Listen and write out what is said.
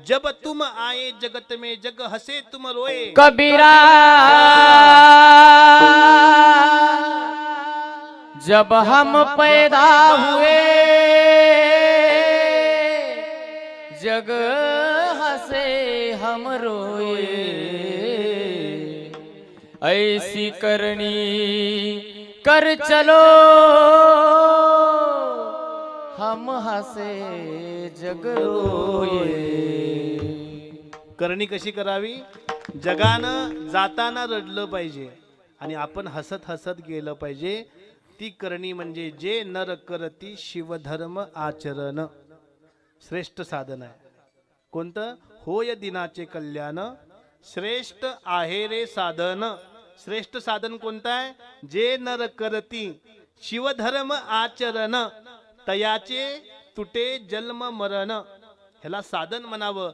जब तुम आए जगत में जग हसे तुम रोए। कबीरा जब हम पैदा हुए जग हंसे हम रोए, ऐसी करनी कर चलो हम हसे जग रोए। करणी कशी करावी? जगानं जाताना रडलं पाहिजे आणि आपण हसत हसत गेलं पाहिजे. ती करणी म्हणजे जे नर करती शिवधर्म आचरण, श्रेष्ठ साधन आहे. कोणतं? होय दिनाचे कल्याण श्रेष्ठ आहे रे साधन. श्रेष्ठ साधन कोणतं आहे? जे नर करती शिवधर्म आचरण तयाचे तुटे जन्म मरण. ह्याला साधन म्हणावं.